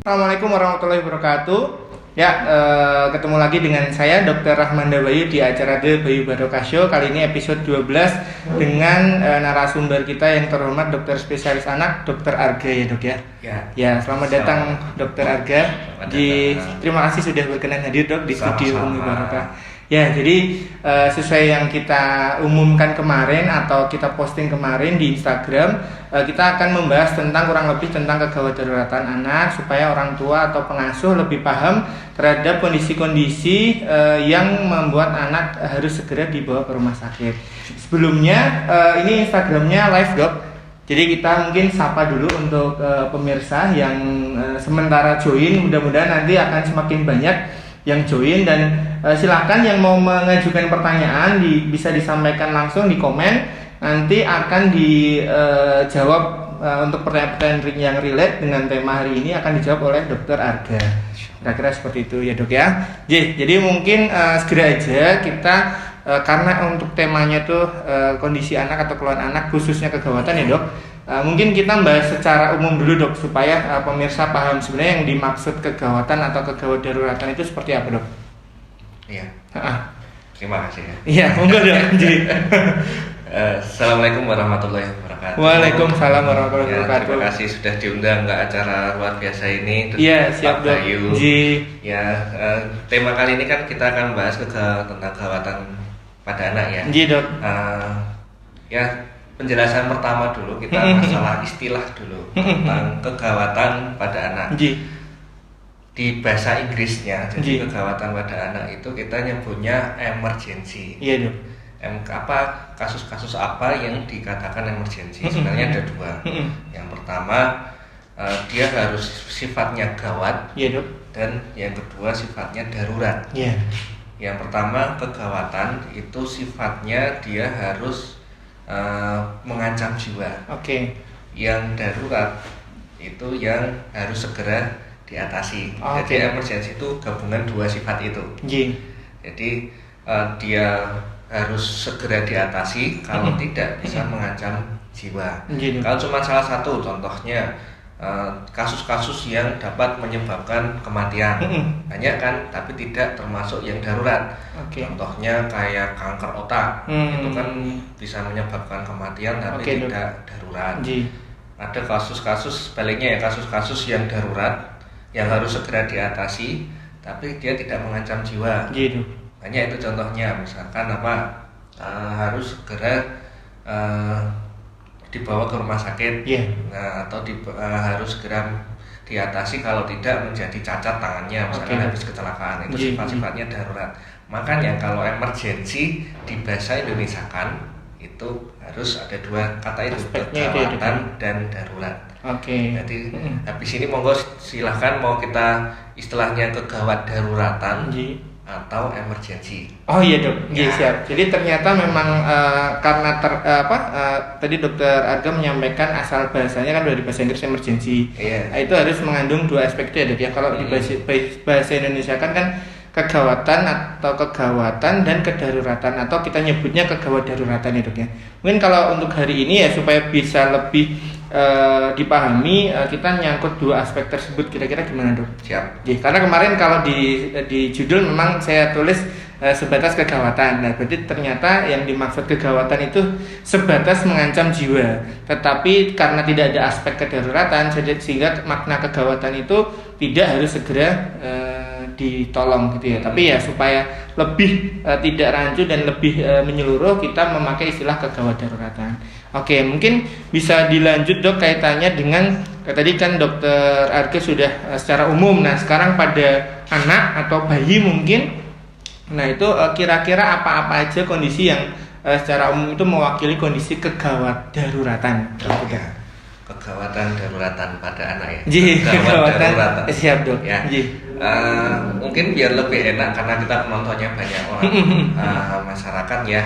Assalamualaikum warahmatullahi wabarakatuh. Ya, ketemu lagi dengan saya Dr. Rahmanda Bayu di acara The Bayu Barokah Show. Kali ini episode 12 dengan narasumber kita yang terhormat Dokter Spesialis Anak, Dr. Arga ya dok ya. Ya, selamat datang Dr. Arga. Terima kasih sudah berkenan hadir dok di studio Umi Barokah. Ya, jadi sesuai yang kita umumkan kemarin atau kita posting kemarin di Instagram, kita akan membahas tentang kurang lebih tentang kegawat daruratan anak supaya orang tua atau pengasuh lebih paham terhadap kondisi-kondisi yang membuat anak harus segera dibawa ke rumah sakit. Sebelumnya ini Instagramnya live dok. Jadi kita mungkin sapa dulu untuk pemirsa yang sementara join, mudah-mudahan nanti akan semakin banyak yang join dan silakan yang mau mengajukan pertanyaan bisa disampaikan langsung di komen, nanti akan dijawab untuk pertanyaan-pertanyaan yang relate dengan tema hari ini akan dijawab oleh Dr. Arga. Kira-kira seperti itu ya dok ya. Jadi mungkin segera aja kita karena untuk temanya tuh kondisi anak atau keluhan anak khususnya kegawatan ya dok. Mungkin kita bahas secara umum dulu dok supaya pemirsa paham sebenarnya yang dimaksud kegawatan atau kegawat daruratan itu seperti apa dok? Iya. Terima kasih ya. Iya, monggo dok. Assalamualaikum warahmatullahi wabarakatuh. Waalaikumsalam warahmatullahi wabarakatuh. Terima kasih sudah diundang ke acara luar biasa ini. Iya, siap dok. Ya, tema kali ini kan kita akan bahas tentang kegawatan pada anak ya. Iya dok. Ya. Penjelasan pertama dulu kita masalah istilah dulu tentang kegawatan pada anak. Di bahasa Inggrisnya, jadi kegawatan pada anak itu kita nyebutnya emergency. Iya dok. Kasus-kasus apa yang dikatakan emergency? Sebenarnya ada dua. Yang pertama dia harus sifatnya gawat. Iya dok. Dan yang kedua sifatnya darurat. Iya. Yang pertama kegawatan itu sifatnya dia harus mengancam jiwa. Oke. Yang darurat itu yang harus segera diatasi. Jadi emergency itu gabungan dua sifat itu. Jadi dia harus segera diatasi, kalau tidak bisa mengancam jiwa. Kalau cuma salah satu, contohnya kasus-kasus yang dapat menyebabkan kematian banyak kan, tapi tidak termasuk yang darurat. Contohnya kayak kanker otak, itu kan bisa menyebabkan kematian tapi tidak darurat. Ada kasus-kasus sebaliknya ya, kasus-kasus yang darurat yang harus segera diatasi tapi dia tidak mengancam jiwa. Banyak itu contohnya, misalkan harus segera dibawa ke rumah sakit, atau harus segera diatasi kalau tidak menjadi cacat tangannya, misalkan habis kecelakaan, itu sifat-sifatnya darurat. Makanya kalau emergency di bahasa Indonesia kan itu harus ada dua kata itu, kegawatan dan darurat. Jadi habis ini monggo silahkan mau kita istilahnya kegawat daruratan atau emergency. Oh iya dok, siap. Jadi ternyata memang karena tadi dokter Arga menyampaikan asal bahasanya kan dari bahasa Inggris emergency. Itu harus mengandung dua aspek itu ya dok ya. Kalau di bahasa Indonesia kan kegawatan atau kegawatan dan kedaruratan, atau kita nyebutnya kegawat daruratan ya dok ya. Mungkin kalau untuk hari ini ya supaya bisa lebih dipahami, kita nyangkut dua aspek tersebut, kira-kira gimana dok? Siap. Karena kemarin kalau di judul memang saya tulis sebatas kegawatan. Nah, berarti ternyata yang dimaksud kegawatan itu sebatas mengancam jiwa. Tetapi karena tidak ada aspek kedaruratan, sehingga makna kegawatan itu tidak harus segera ditolong gitu ya. Tapi ya supaya lebih tidak rancu dan lebih menyeluruh, kita memakai istilah kegawat daruratan. Oke, mungkin bisa dilanjut dok kaitannya dengan tadi kan dokter Arga sudah secara umum. Nah sekarang pada anak atau bayi mungkin, nah itu kira-kira apa-apa aja kondisi yang secara umum itu mewakili kondisi kegawat daruratan. Kegawatan daruratan pada anak ya. Kegawatan daruratan. Siap dok. Ya. Mungkin biar lebih enak karena kita penontonnya banyak orang masyarakat ya.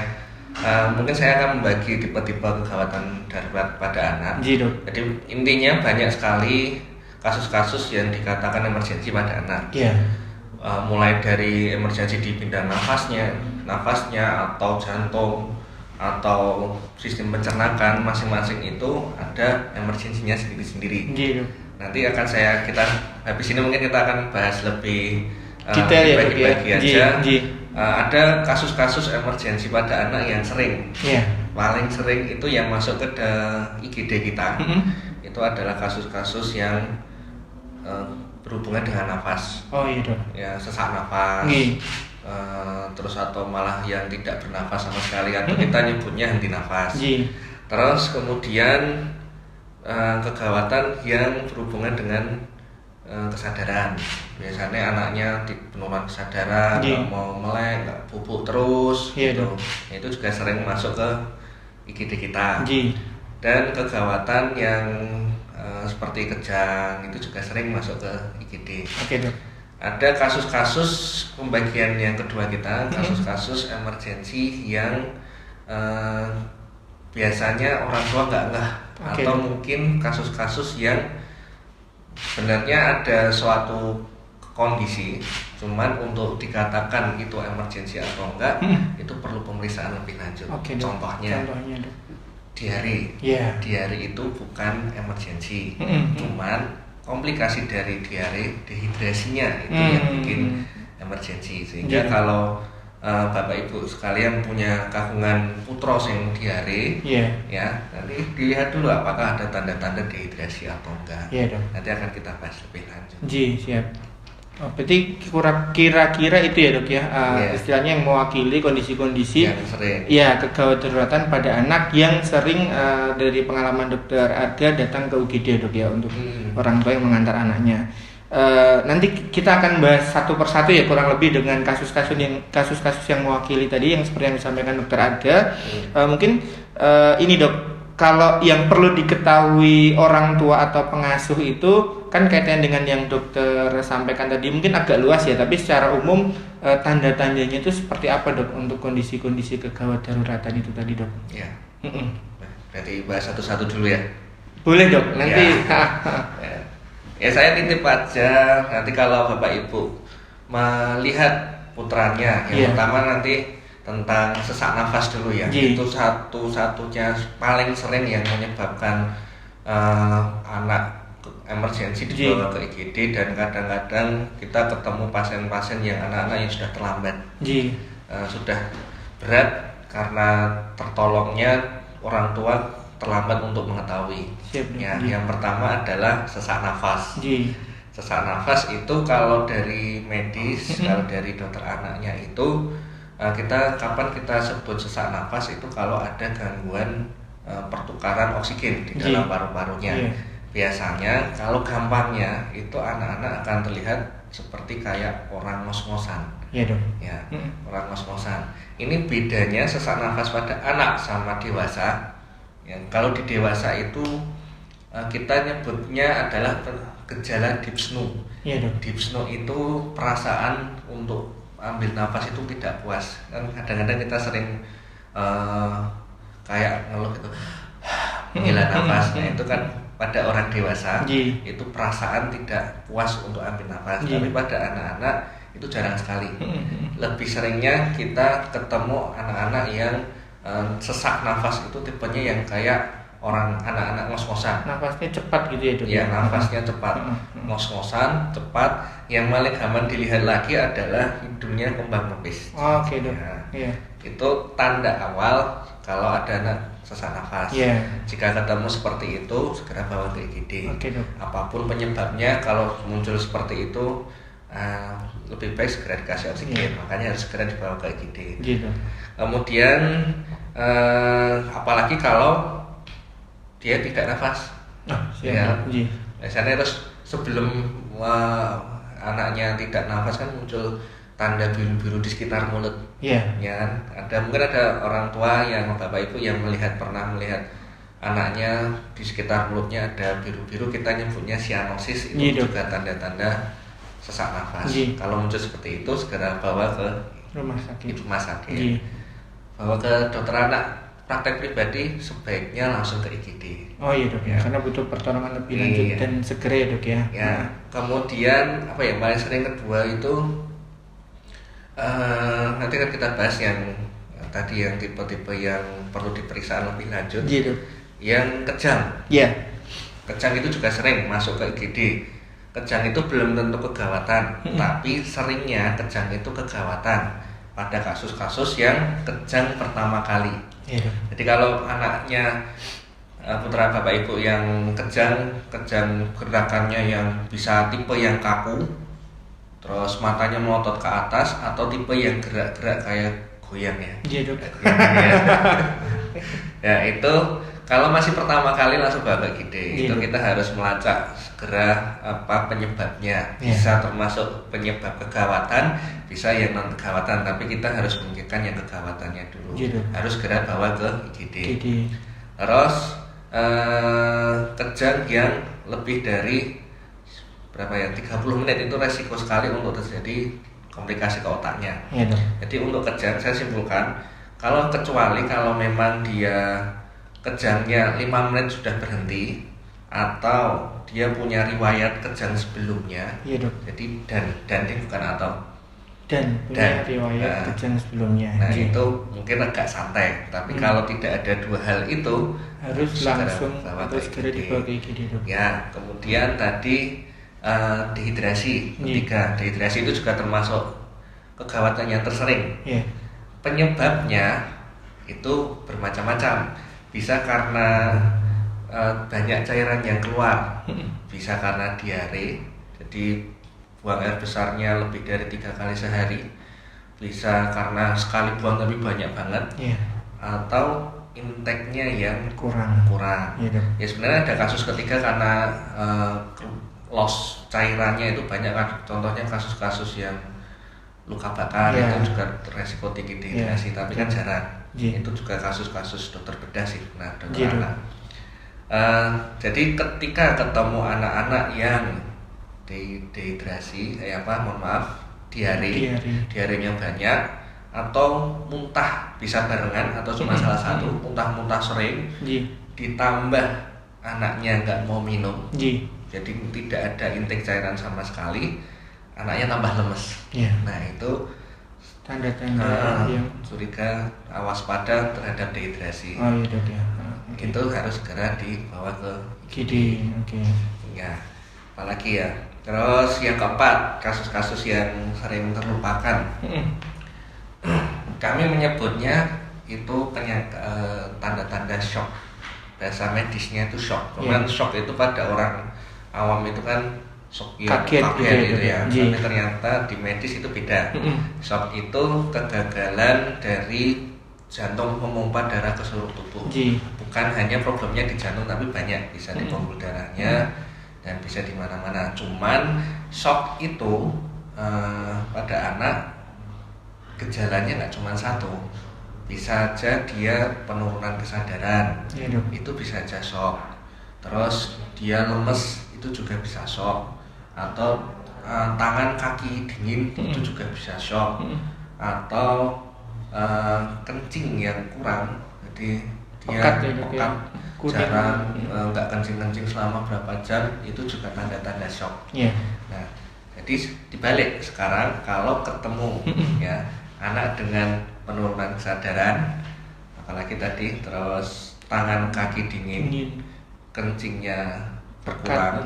Mungkin saya akan membagi tipe-tipe kegawatan darurat pada anak. Jadi intinya banyak sekali kasus-kasus yang dikatakan emergensi pada anak. Mulai dari emergensi di bidang nafasnya atau jantung atau sistem pencernaan, masing-masing itu ada emergensinya sendiri-sendiri. nanti akan kita habis ini mungkin kita akan bahas lebih detail ya, bagi-bagi aja. Ada kasus-kasus emergensi pada anak yang sering, paling sering itu yang masuk ke IGD kita, itu adalah kasus-kasus yang berhubungan dengan nafas. Oh iya dok. Ya, sesak nafas. Terus atau malah yang tidak bernafas sama sekali, atau kita nyebutnya henti nafas. Terus kemudian kegawatan yang berhubungan dengan kesadaran. Biasanya anaknya penurunan kesadaran, nggak mau melek, nggak bubuk terus, gitu. Itu juga sering masuk ke IGD kita. Dan kegawatan yang seperti kejang itu juga sering masuk ke IGD. Ada kasus-kasus pembagian yang kedua kita, kasus-kasus emergensi yang biasanya orang tua nggak ngeh, atau mungkin kasus-kasus yang sebenarnya ada suatu kondisi, cuman untuk dikatakan itu emergensi atau enggak, itu perlu pemeriksaan lebih lanjut. Contohnya diare. Diare itu bukan emergensi, cuman komplikasi dari diare, dehidrasinya itu yang bikin emergensi. Sehingga kalau Bapak Ibu sekalian punya kagungan putros yang diare, ya nanti dilihat dulu apakah ada tanda-tanda dehidrasi atau enggak. Nanti akan kita bahas lebih lanjut. Siap. Berarti kira-kira itu ya dok ya, istilahnya yang mewakili kondisi-kondisi yang sering, kegawat daruratan pada anak yang sering dari pengalaman dokter Arga datang ke UGD dok ya, untuk orang tua yang mengantar anaknya. Nanti kita akan bahas satu persatu ya, kurang lebih dengan kasus-kasus yang mewakili tadi yang seperti yang disampaikan dokter Arga. Mungkin ini dok, kalau yang perlu diketahui orang tua atau pengasuh itu kan kaitannya dengan yang dokter sampaikan tadi mungkin agak luas ya, tapi secara umum tanda-tandanya itu seperti apa dok untuk kondisi-kondisi kegawat daruratan itu tadi dok? Berarti bahas satu-satu dulu ya? Boleh dok, nanti ya saya titip aja, nanti kalau Bapak Ibu melihat putranya, yang pertama nanti tentang sesak nafas dulu ya. Itu satu-satunya paling sering yang menyebabkan anak emergensi dibawa ke IGD, dan kadang-kadang kita ketemu pasien-pasien yang anak-anak yang sudah terlambat, sudah berat karena tertolongnya orang tua terlambat untuk mengetahui. Yang pertama adalah sesak nafas. Sesak nafas itu kalau dari medis, kalau dari dokter anaknya itu kapan kita sebut sesak nafas itu kalau ada gangguan pertukaran oksigen di dalam paru-parunya. Biasanya kalau gampangnya itu anak-anak akan terlihat seperti kayak orang ngos-ngosan. Orang ngos-ngosan. Ini bedanya sesak nafas pada anak sama dewasa. Kalau di dewasa itu kita nyebutnya adalah gejala dyspnea. Dyspnea itu perasaan untuk ambil nafas itu tidak puas. Kan kadang-kadang kita sering kayak ngeluh gitu, menghela nafas. Nah itu kan pada orang dewasa itu perasaan tidak puas untuk ambil nafas. Tapi pada anak-anak itu jarang sekali. Lebih seringnya kita ketemu anak-anak yang sesak nafas itu tipenya yang kayak anak-anak ngos-ngosan. Nafasnya cepat gitu ya dok? Ya, nafasnya cepat, ngos-ngosan, cepat. Yang paling gampang dilihat lagi adalah hidungnya kembang kempis. Oke dok. Itu tanda awal kalau ada anak sesak nafas. Jika ketemu seperti itu, segera bawa ke IGD. Apapun penyebabnya, kalau muncul seperti itu, lebih baik segera dikasih oksigen. Makanya harus segera dibawa ke IGD. Kemudian apalagi kalau dia tidak nafas, biasanya terus sebelum anaknya tidak nafas kan muncul tanda biru-biru di sekitar mulut. Mungkin ada orang tua yang Bapak Ibu yang pernah melihat anaknya di sekitar mulutnya ada biru-biru, kita nyebutnya cyanosis. Itu juga tanda-tanda sesak nafas. Kalau muncul seperti itu, segera bawa ke rumah sakit. Bawa ke dokter anak. Praktek pribadi sebaiknya langsung ke IGD. Karena butuh pertolongan lebih lanjut dan segera ya dok ya. Kemudian paling sering kedua itu nanti kan kita bahas yang tadi yang tipe-tipe yang perlu diperiksa lebih lanjut. Yang kejang. kejang itu juga sering masuk ke IGD. Kejang itu belum tentu kegawatan, tapi seringnya kejang itu kegawatan pada kasus-kasus yang kejang pertama kali. Jadi kalau anaknya putra bapak ibu yang kejang gerakannya yang bisa tipe yang kaku, terus matanya melotot ke atas, atau tipe yang gerak-gerak kayak goyang ya. Ya itu kalau masih pertama kali langsung bawa ke IGD, itu kita harus melacak segera apa penyebabnya. Bisa termasuk penyebab kegawatan, bisa yang non kegawatan, tapi kita harus memikirkan yang kegawatannya dulu. Harus segera bawa ke IGD. Terus kejang yang lebih dari berapa ya 30 menit itu resiko sekali untuk terjadi komplikasi ke otaknya. Jadi untuk kejang saya simpulkan, kecuali kalau memang dia kejangnya 5 menit sudah berhenti, atau dia punya riwayat kejang sebelumnya. Jadi dan ini bukan atau punya riwayat kejang sebelumnya. Nah itu mungkin agak santai, tapi kalau tidak ada dua hal itu harus langsung segera dibawa ke IGD. Ya, kemudian tadi dehidrasi. Ketiga, dehidrasi itu juga termasuk kegawatan yang tersering. Penyebabnya itu bermacam-macam. Bisa karena banyak cairan yang keluar, bisa karena diare, jadi buang air besarnya lebih dari 3 kali sehari, bisa karena sekali buang tapi banyak banget, atau intake-nya yang kurang. Ya sebenarnya ada kasus ketiga karena loss cairannya itu banyak, contohnya kasus-kasus yang luka bakar itu juga resiko tinggi dehidrasi, tapi kan jarang. Itu juga kasus-kasus dokter bedah sih, dokter anak. Jadi ketika ketemu anak-anak yang dehidrasi, diarenya banyak, atau muntah bisa barengan atau cuma salah satu, muntah sering, ditambah anaknya nggak mau minum, jadi tidak ada intake cairan sama sekali, anaknya tambah lemes. Nah itu tanda-tanda yang curiga, waspada terhadap dehidrasi. Itu harus segera dibawa ke IGD. Ya, apalagi ya. Terus yang keempat, kasus-kasus yang sering terlupakan. Kami menyebutnya itu tanda-tanda shock. Bahasa medisnya itu shock. Kemudian shock itu pada orang awam itu kan shock kaget gitu ya. Tapi ternyata di medis itu beda. Shock itu kegagalan dari jantung memompa darah ke seluruh tubuh. Bukan hanya problemnya di jantung, tapi banyak, bisa di pembuluh darahnya dan bisa di mana-mana. Cuman shock itu pada anak gejalanya nggak cuma satu, bisa aja dia penurunan kesadaran, itu bisa aja shock. Terus dia lemes, itu juga bisa shock. Atau tangan kaki dingin, itu juga bisa shock. Atau kencing yang kurang, jadi dia pekat, jarang, nggak kencing selama berapa jam, itu juga tanda-tanda shock. Nah, jadi dibalik sekarang, kalau ketemu ya anak dengan penurunan kesadaran, apalagi tadi, terus tangan kaki dingin, kencingnya berkurang,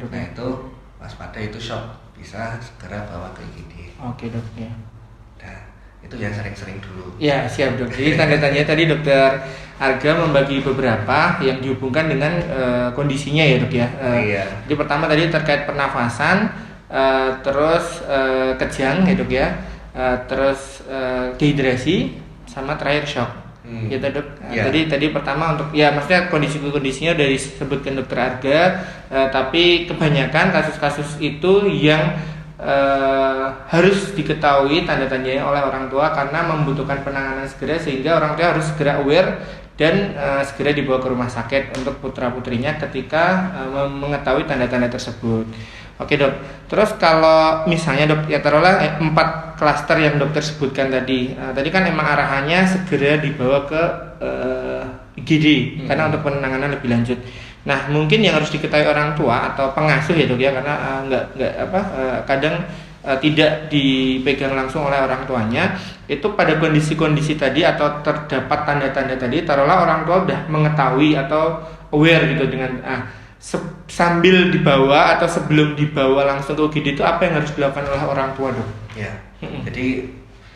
nah itu waspada, itu shock, bisa segera bawa ke IGD. Oke dok ya. Nah, itu yang sering-sering dulu. Ya siap dok. Jadi tanda-tandanya tadi dokter Arga membagi beberapa yang dihubungkan dengan kondisinya ya dok ya. Jadi pertama tadi terkait pernafasan, terus kejang ya dok ya, terus dehidrasi, sama terakhir shock. Gitu dok. Jadi tadi pertama untuk ya maksudnya kondisi-kondisinya udah disebutkan dokter Arga, tapi kebanyakan kasus-kasus itu yang harus diketahui tanda-tandanya oleh orang tua karena membutuhkan penanganan segera, sehingga orang tua harus segera aware dan segera dibawa ke rumah sakit untuk putra-putrinya ketika mengetahui tanda-tanda tersebut. Oke dok, terus kalau misalnya dok ya taruhlah 4 klaster yang dokter sebutkan tadi, tadi kan emang arahannya segera dibawa ke IGD karena untuk penanganan lebih lanjut. Nah mungkin yang harus diketahui orang tua atau pengasuh ya dok ya, karena kadang tidak dipegang langsung oleh orang tuanya, itu pada kondisi-kondisi tadi atau terdapat tanda-tanda tadi, taruhlah orang tua udah mengetahui atau aware gitu dengan sambil dibawa atau sebelum dibawa langsung ke UGD itu apa yang harus dilakukan oleh orang tua, Dok? Ya. Jadi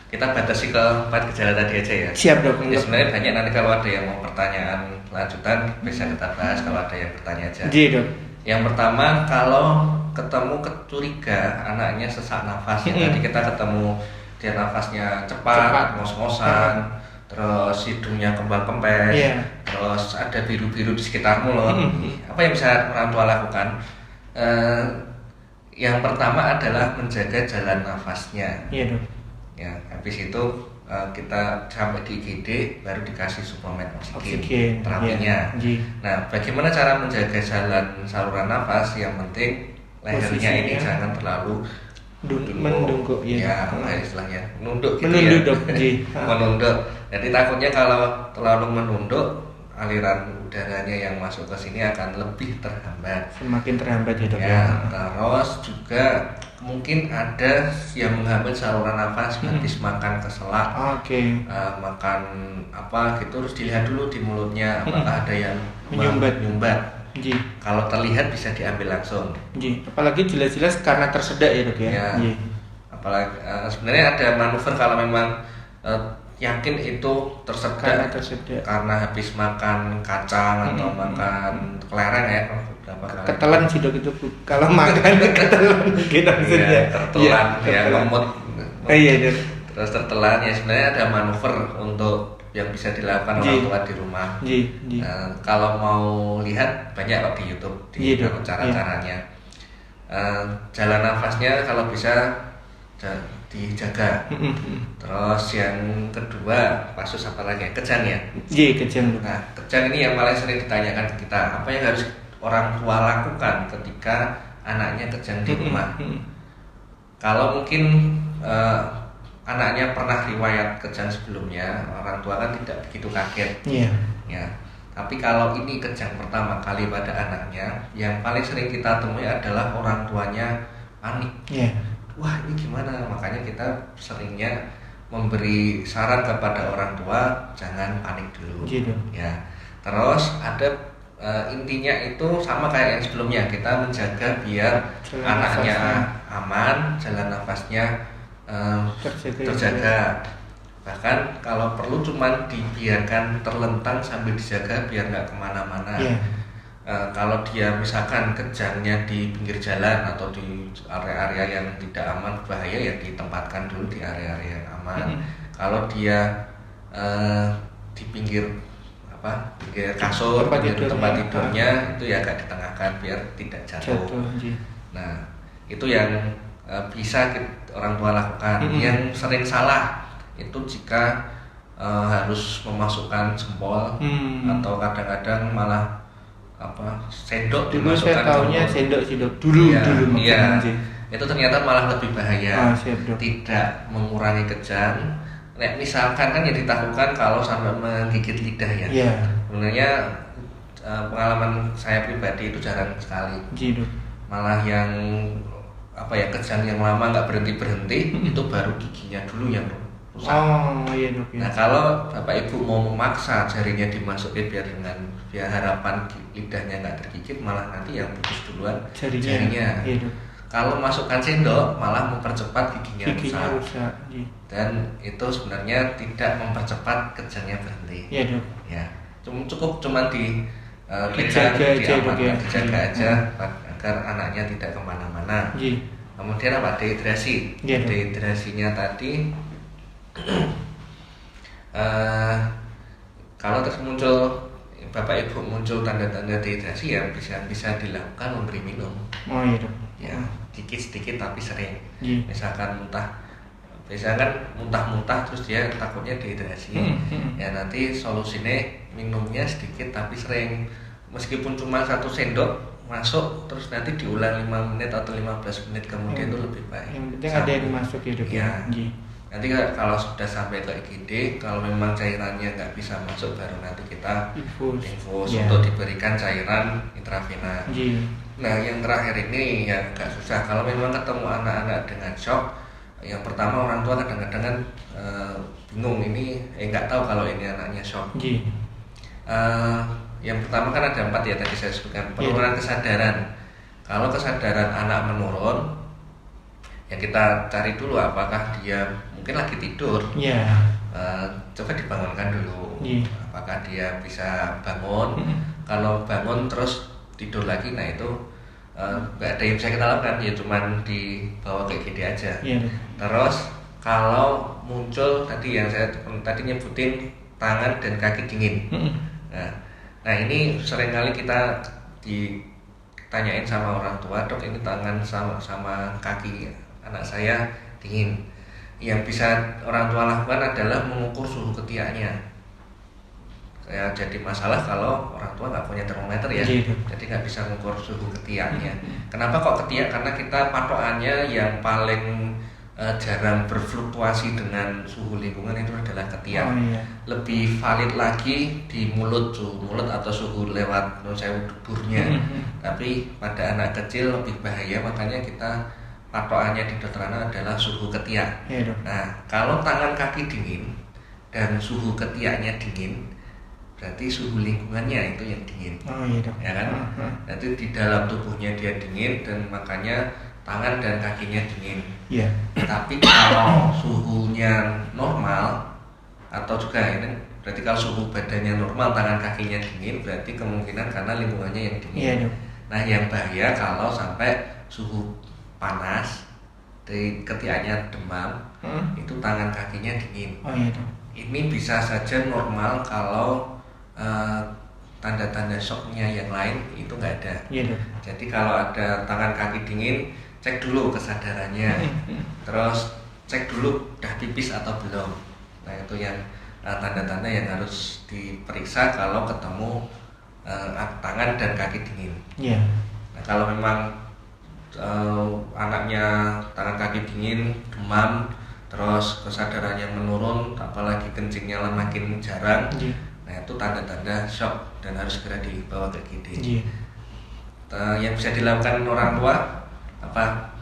kita batasi ke 4 gejala tadi aja ya. Siap, Dok. Ya, sebenarnya banyak, nanti kalau ada yang mau pertanyaan lanjutan bisa kita bahas kalau ada yang bertanya aja. Iya, Dok. Yang pertama, kalau ketemu curiga anaknya sesak nafas, ya tadi kita ketemu dia nafasnya cepat, ngos-ngosan, terus hidungnya kembang-kempes, terus ada biru-biru di sekitar mulut. Apa yang bisa orang tua lakukan? Yang pertama adalah menjaga jalan nafasnya. Iya, Dok. Ya, habis itu kita sampai di IGD baru dikasih suplemen oksigen terapinya. Nah, bagaimana cara menjaga jalan saluran nafas? Yang penting lehernya ini jangan terlalu menunduk, ya, istilahnya menunduk gitu menunduk, ya. Menunduk. Jadi takutnya kalau terlalu menunduk, aliran udaranya yang masuk ke sini akan lebih terhambat. Semakin terhambat ya, Dok. Ya, terus juga mungkin ada yang menghambat saluran nafas habis makan keselak. Makan apa gitu, terus dilihat dulu di mulutnya apakah ada yang menyumbat. Kalau terlihat bisa diambil langsung. Apalagi jelas-jelas karena tersedak ya, Dok ya. Apalagi sebenarnya ada manuver kalau memang yakin itu tersedak karena habis makan kacang atau makan kelereng ya. Ketelan sih, Dok, itu kalau makan ketelan mungkin maksudnya. Tertelan ya, ngemut. Iya, Dok. Terus tertelan ya, sebenarnya ada manuver untuk yang bisa dilakukan orang tua di rumah. Kalau mau lihat banyak kok di YouTube di cara-caranya. Jalan nafasnya kalau bisa dijaga. Terus yang kedua, kasus apa lagi? Kejang ya? Kejang. Nah, kejang ini yang paling sering ditanyakan ke kita. Apa yang harus orang tua lakukan ketika anaknya kejang di rumah? Kalau mungkin anaknya pernah riwayat kejang sebelumnya, orang tua kan tidak begitu kaget. Ya. Tapi kalau ini kejang pertama kali pada anaknya, yang paling sering kita temui adalah orang tuanya panik. Wah, ini gimana? Makanya kita seringnya memberi saran kepada orang tua jangan panik dulu. Ya. Terus ada intinya itu sama kayak yang sebelumnya, kita menjaga biar anaknya aman, jalan nafasnya terjaga. Bahkan kalau perlu cuman dibiarkan terlentang sambil dijaga biar nggak kemana-mana. Kalau dia misalkan kejangnya di pinggir jalan atau di area-area yang tidak aman bahaya, ya ditempatkan dulu di area-area yang aman. Kalau dia di pinggir kasur, tempat tidurnya itu ya agak ditengahkan biar tidak jatuh. Nah, itu yang bisa orang tua lakukan. Yang sering salah itu jika harus memasukkan jempol atau kadang-kadang malah sendok dimasukkan. Saya taunya sendok dulu. Itu ternyata malah lebih bahaya. Tidak mengurangi kejang. Misalkan kan yang ditakutkan kalau sampai menggigit lidah ya. Sebenarnya pengalaman saya pribadi itu jarang sekali. Malah yang kejang yang lama nggak berhenti itu baru giginya dulu yang rusak. Nah, kalau bapak ibu mau memaksa jarinya dimasukin biar harapan lidahnya nggak tergigit, malah nanti yang putus duluan jarinya. Kalau masukkan sendok malah mempercepat giginya rusak. Dan itu sebenarnya tidak mempercepat kejangnya berhenti. Cuman dijaga aja agar anaknya tidak kemana-mana. Kemudian apa? Dehidrasi. Dehidrasinya tadi kalau terus muncul bapak ibu muncul tanda-tanda dehidrasi, ya bisa dilakukan memberi minum. Sedikit tapi sering. Misalkan muntah-muntah terus dia takutnya dehidrasi. Ya nanti solusinya minumnya sedikit tapi sering. Meskipun cuma 1 sendok masuk, terus nanti diulang 5 menit atau 15 menit kemudian itu lebih baik. Yang penting ada yang masuk ya, Dok. Nanti kalau sudah sampai ke IGD, kalau memang cairannya nggak bisa masuk, baru nanti kita infus untuk diberikan cairan intravena. Nah, yang terakhir ini yang agak susah. Kalau memang ketemu anak-anak dengan shock, yang pertama orang tua kadang-kadang kan bingung ini, nggak tahu kalau ini anaknya shock. yang pertama kan ada 4 ya tadi saya sebutkan, penurunan kesadaran. Kalau kesadaran anak menurun, ya kita cari dulu apakah dia mungkin lagi tidur. Coba dibangunkan dulu. Apakah dia bisa bangun? Kalau bangun terus tidur lagi, nah itu nggak ada yang bisa kita lakukan, ya cuman dibawa ke IGD aja. Terus kalau muncul tadi yang saya tadi nyebutin tangan dan kaki dingin. Nah ini seringkali kita ditanyain sama orang tua, dok ini tangan sama kaki anak saya dingin. Yang bisa orang tua lakukan adalah mengukur suhu ketiaknya. Ya, jadi masalah kalau orang tua nggak punya termometer ya, jadi nggak bisa mengukur suhu ketiaknya. Kenapa kok ketiak? Karena kita patokannya yang paling jarang berfluktuasi dengan suhu lingkungan itu adalah ketiak. Lebih valid lagi di mulut atau suhu lewat duburnya. Tapi pada anak kecil lebih bahaya, makanya kita patokannya di dokter anak adalah suhu ketiak. Nah, kalau tangan kaki dingin dan suhu ketiaknya dingin, berarti suhu lingkungannya itu yang dingin. Ya kan? Nanti di dalam tubuhnya dia dingin dan makanya tangan dan kakinya dingin. Tapi kalau suhunya normal atau juga ini berarti kalau suhu badannya normal, tangan kakinya dingin, berarti kemungkinan karena lingkungannya yang dingin. Nah, yang bahaya kalau sampai suhu panas, dari ketiaknya demam, itu tangan kakinya dingin. Ini bisa saja normal kalau tanda-tanda shocknya yang lain itu nggak ada. Jadi kalau ada tangan kaki dingin, cek dulu kesadarannya, terus cek dulu udah pipis atau belum. Nah itu yang tanda-tanda yang harus diperiksa kalau ketemu tangan dan kaki dingin. Nah kalau memang anaknya tangan kaki dingin, demam, terus kesadarannya menurun, apalagi kencingnya makin jarang, nah itu tanda-tanda shock dan harus segera dibawa ke IGD. Yang bisa dilakukan orang tua apa?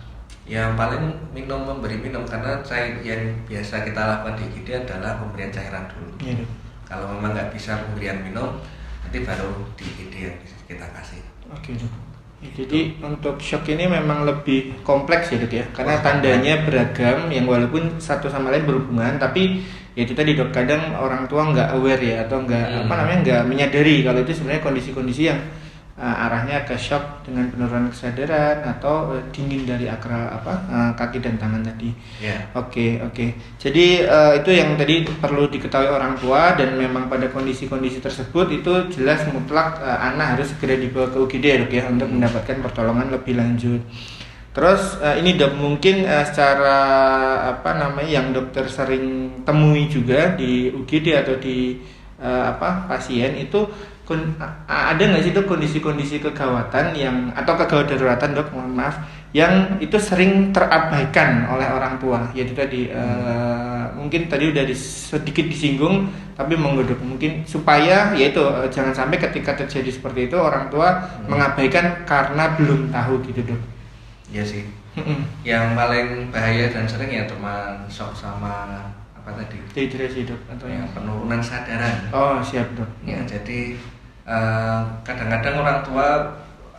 Yang paling memberi minum, karena yang biasa kita lakukan di IGD adalah pemberian cairan dulu. Kalau memang nggak bisa pemberian minum, nanti baru di IGD yang bisa kita kasih. Jadi untuk shock ini memang lebih kompleks ya dok ya, karena tandanya beragam yang walaupun satu sama lain berhubungan, tapi ya itu tadi dok, kadang orang tua nggak aware ya, atau nggak menyadari kalau itu sebenarnya kondisi-kondisi yang arahnya ke shock dengan penurunan kesadaran atau dingin dari akral kaki dan tangan tadi. Oke. Jadi itu yang tadi perlu diketahui orang tua, dan memang pada kondisi-kondisi tersebut itu jelas mutlak anak harus segera dibawa ke UGD ya dok ya, untuk mendapatkan pertolongan lebih lanjut. Terus ini dok, mungkin secara yang dokter sering temui juga di UGD atau di pasien itu ada nggak sih dok kondisi-kondisi kegawatan atau kegawat daruratan dok, mohon maaf, yang itu sering terabaikan oleh orang tua, yaitu tadi mungkin tadi udah sedikit disinggung, tapi monggo dok mungkin supaya yaitu jangan sampai ketika terjadi seperti itu orang tua mengabaikan karena belum tahu gitu dok. Iya sih. Yang paling bahaya dan sering ya cuma shock sama dehidrasi dok, atau yang penurunan sadaran. Siap dok. Ya jadi kadang-kadang orang tua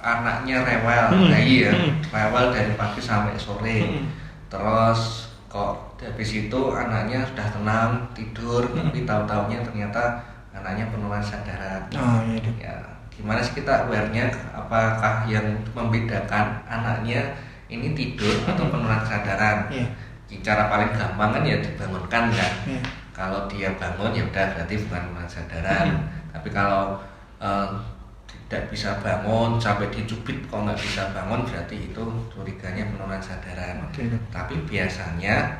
anaknya rewel, bayi ya, rewel dari pagi sampai sore, terus kok habis itu anaknya sudah tenang tidur, tapi tahu-taunya ternyata anaknya penurunan sadaran. Ya gimana sih kita aware-nya, apakah yang membedakan anaknya ini tidur atau penurunan kesadaran? Cara paling gampang kan ya dibangunkan kan. Kalau dia bangun ya udah berarti bukan penurunan kesadaran. Tapi kalau tidak bisa bangun sampai dicubit kok nggak bisa bangun, berarti itu curiganya penurunan kesadaran. Tapi biasanya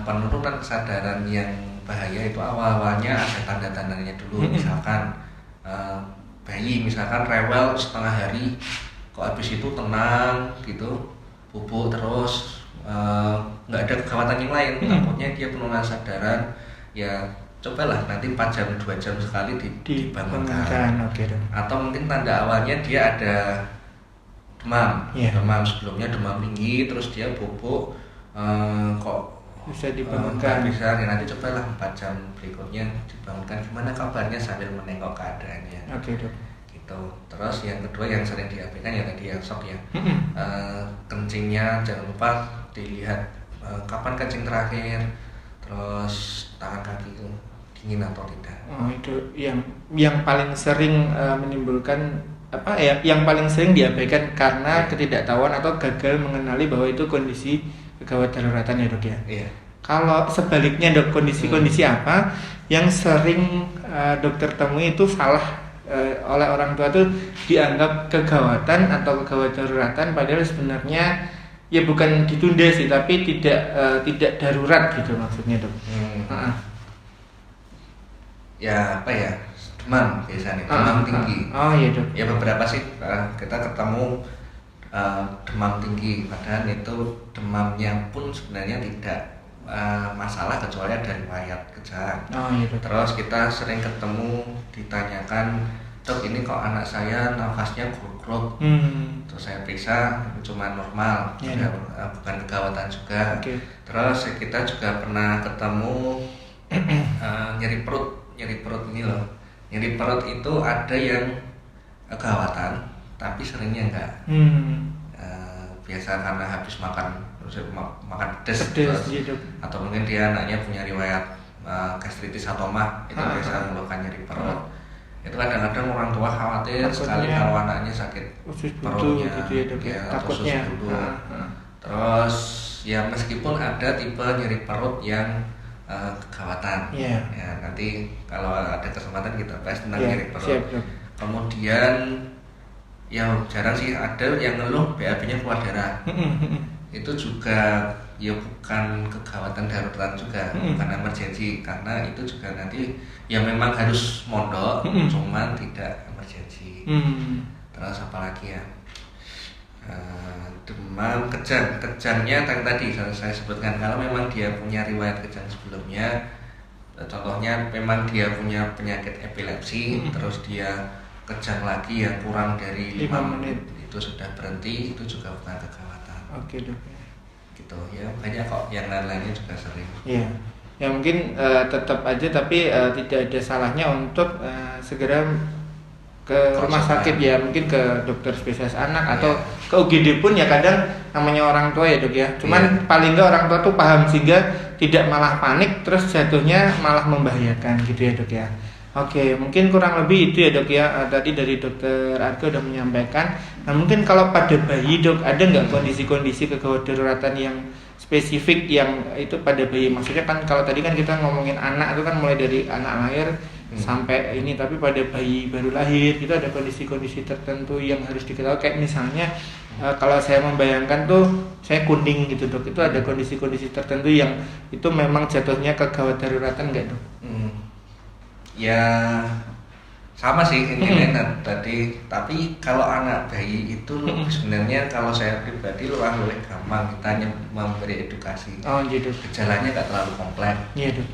penurunan kesadaran yang bahaya itu awal-awalnya ada tanda-tandanya dulu. Misalkan bayi misalkan rewel setengah hari, kok habis itu tenang gitu, bubuk terus, nggak ada kekhawatiran yang lain, takutnya dia penurunan kesadaran, ya cobalah nanti 4 jam 2 jam sekali dibangunkan. Atau mungkin tanda awalnya dia ada demam, demam sebelumnya demam tinggi, terus dia bubuk, kok bisa dibangunkan. Bisa ya, nanti cobalah 4 jam berikutnya dibangunkan gimana kabarnya sambil menengok keadaannya. Oke dok. Gitu. Terus yang kedua yang sering diabaikan ya tadi yang shock ya. Kencingnya jangan lupa dilihat kapan kencing terakhir, terus tangan kaki itu dingin atau tidak. Itu yang paling sering menimbulkan apa ya, yang paling sering diabaikan karena ketidaktahuan atau gagal mengenali bahwa itu kondisi gawat daruratan ya dok ya. Iya. Kalau sebaliknya dok, kondisi-kondisi apa yang sering dokter temui itu salah oleh orang tua tuh dianggap kegawatan atau kegawat daruratan, padahal sebenarnya ya bukan ditunda sih, tapi tidak darurat gitu maksudnya dok. Ya apa ya, demam biasanya, demam tinggi. Oh iya dok. Ya beberapa sih kita ketemu demam tinggi, padahal itu demamnya pun sebenarnya tidak masalah kecuali ada riwayat kejang. Oh iya dok. Terus kita sering ketemu ditanyakan, dok ini kok anak saya nafasnya gruk-gruk. Terus saya periksa cuma normal, bukan kegawatan juga. Okay. Terus kita juga pernah ketemu nyeri perut ini loh. Nyeri perut itu ada yang kegawatan tapi seringnya enggak. Biasa karena habis makan pedas gitu. Atau mungkin dia anaknya punya riwayat gastritis atau mah, itu biasa menyebabkan nyeri perut. Itu kadang-kadang orang tua khawatir sekali kalau anaknya sakit perutnya gitu ya, dok, ya, atau takutnya. usus buntu. Terus ya meskipun ada tipe nyeri perut yang kegawatan, ya nanti kalau ada kesempatan kita bahas tentang nyeri perut. Siap, kemudian yang jarang sih ada yang ngeluh BAB-nya keluar darah. Itu juga ya bukan kegawatan darurat juga, bukan emergensi, karena itu juga nanti ya memang harus mondok, cuman tidak emergensi. Terus apa lagi ya, demam, kejangnya tadi saya sebutkan, kalau memang dia punya riwayat kejang sebelumnya, contohnya memang dia punya penyakit epilepsi, terus dia kejang lagi yang kurang dari 5 menit itu sudah berhenti, itu juga bukan kegawatan. Oke dok. Gitu ya, banyak kok yang lain-lainnya juga sering. Iya. Ya mungkin tetap aja, tapi tidak ada salahnya untuk segera ke rumah sakit ya, mungkin ke dokter spesialis anak atau ke UGD pun ya, kadang namanya orang tua ya dok ya. Cuman paling enggak orang tua tuh paham sehingga tidak malah panik terus jatuhnya malah membahayakan gitu ya dok ya. Oke, mungkin kurang lebih itu ya dok ya. Tadi dari dokter Arga udah menyampaikan. Nah mungkin kalau pada bayi dok, ada nggak kondisi-kondisi kegawat daruratan yang spesifik yang itu pada bayi? Maksudnya kan kalau tadi kan kita ngomongin anak itu kan mulai dari anak lahir sampai ini, tapi pada bayi baru lahir itu ada kondisi-kondisi tertentu yang harus diketahui. Kayak misalnya kalau saya membayangkan tuh saya kuning gitu dok, itu ada kondisi-kondisi tertentu yang itu memang jatuhnya kegawat daruratan nggak dok? Ya sama sih ini tadi, tapi kalau anak bayi itu sebenarnya kalau saya pribadi lebih gampang kita memberi edukasi. Oh gitu. Gejalanya nggak terlalu kompleks. Iya dok.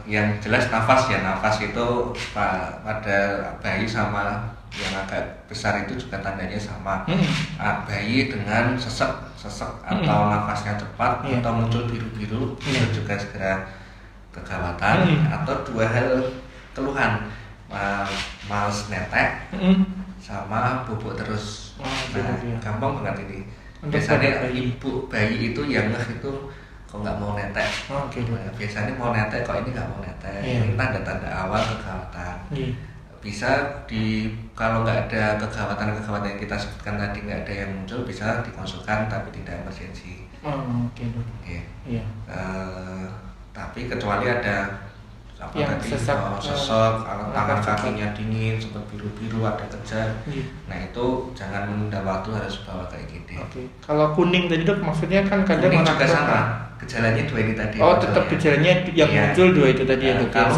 Yang jelas nafas itu pada bayi sama yang agak besar itu juga tandanya sama. Bayi dengan sesek atau nafasnya cepat atau muncul biru-biru itu juga segera kegawatan. Atau dua hal keluhan, males netek sama bubuk terus. Gampang banget ini. Biasanya ibu bayi itu yang itu kok nggak mau netek. Biasanya mau netek, kok ini nggak mau netek. Ini tanda-tanda awal kegawatan. Bisa kalau nggak ada kegawatan yang kita sebutkan tadi, nggak ada yang muncul, bisa dikonsulkan tapi tidak emergensi. Tapi kecuali ada sesek, tangan kakinya dingin, sempat biru-biru, ada kejang. Nah itu jangan menunda waktu, harus bawa ke IGD. Kalau kuning tadi dok, maksudnya kan kadang kuning juga sama, gejalanya dua ini tadi. Tetap gejalanya yang muncul dua itu tadi ya dok. Kalau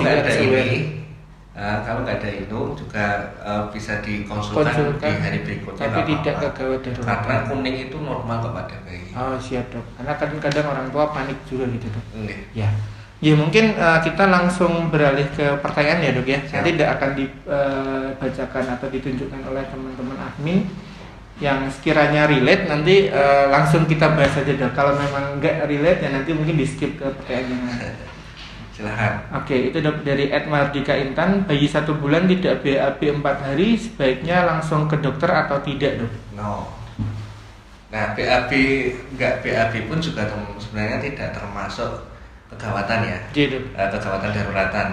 nggak ada itu juga bisa dikonsultan di hari berikutnya. Tapi tidak kegawat darurat. Karena kuning itu normal kepada bayi. Siap dok. Karena kadang orang tua panik juga gitu dok. Ya mungkin kita langsung beralih ke pertanyaan ya dok ya. Nanti tidak akan dibacakan atau ditunjukkan oleh teman-teman admin. yang sekiranya relate nanti langsung kita bahas aja dok. Kalau memang nggak relate ya nanti mungkin di skip ke pertanyaannya. Silahkan. Oke, itu dok dari Ed Mardika Intan. Bayi 1 bulan tidak BAB 4 hari sebaiknya langsung ke dokter atau tidak dok? No. Nah BAB nggak BAB pun juga sebenarnya tidak termasuk kegawatan ya. Gitu. Kegawatan daruratan.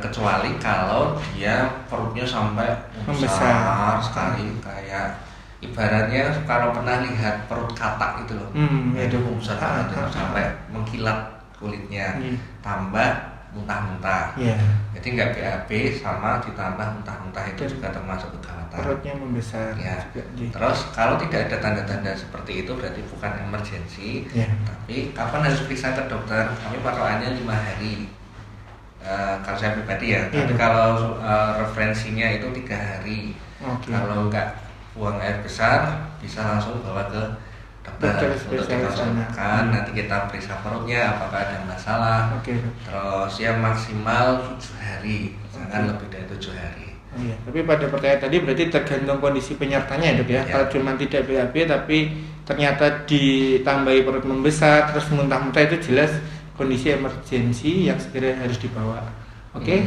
Kecuali kalau dia perutnya sampai besar sekali kayak ibaratnya kalau pernah lihat perut katak itu loh, itu besar banget sampai mengkilat kulitnya, tambah muntah-muntah. Jadi nggak BAB sama ditambah muntah-muntah itu juga termasuk kegawatan. Perutnya membesar. Ya. Terus kalau tidak ada tanda-tanda seperti itu berarti bukan emergensi. Tapi kapan harus periksa ke dokter? Kami patokannya 5 hari. Kalau saya pribadi ya. Tapi kalau referensinya itu 3 hari. Kalau nggak buang air besar bisa langsung bawa ke dokter untuk dikonsultasikan. Nanti kita periksa perutnya apakah ada masalah. Terus ya maksimal 7 hari, jangan lebih dari 7 hari. Iya, tapi pada pertanyaan tadi berarti tergantung kondisi penyertanya ya dok ya. Kalau cuma tidak BAB tapi ternyata ditambahi perut membesar terus muntah-muntah itu jelas kondisi emergensi yang segera harus dibawa.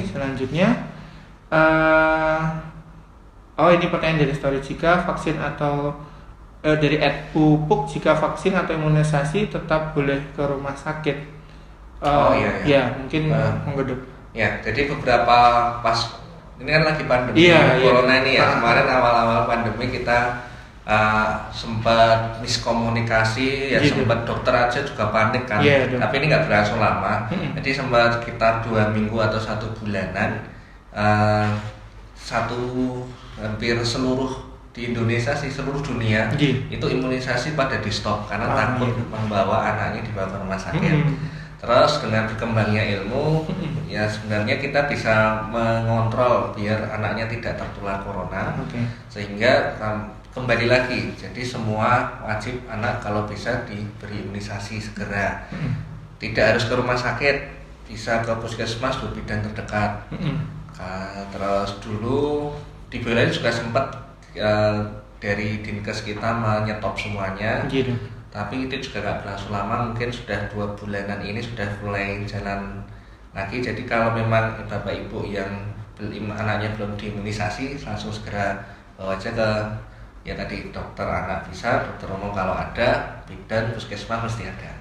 Selanjutnya ini pertanyaan dari story, jika vaksin atau dari Ed Pupuk, jika vaksin atau imunisasi tetap boleh ke rumah sakit? Mungkin menggeduk. Ya, jadi beberapa pas ini kan lagi pandemi corona ini ya. Kemarin awal-awal pandemi kita sempat miskomunikasi ya, sempat dokter aja juga panik kan. Tapi ini nggak berlangsung lama. Jadi sempat sekitar 2 minggu atau 1 bulanan. Hampir seluruh di Indonesia sih, seluruh dunia itu imunisasi pada di stop karena takut membawa anaknya dibawa ke rumah sakit. Terus dengan berkembangnya ilmu ya sebenarnya kita bisa mengontrol biar anaknya tidak tertular corona. Sehingga kembali lagi, jadi semua wajib anak kalau bisa diberi imunisasi segera. Tidak harus ke rumah sakit, bisa ke puskesmas atau bidan terdekat. Terus dulu di Boyolali juga sempat dari Dinkes kita menyetop semuanya, tapi itu juga nggak berlangsung lama, mungkin sudah 2 bulanan ini sudah mulai jalan lagi. Jadi kalau memang bapak ibu yang anaknya belum diimunisasi langsung segera bawa aja ke dokter anak, bisa dokter umum kalau ada, bidan puskesmas mesti ada.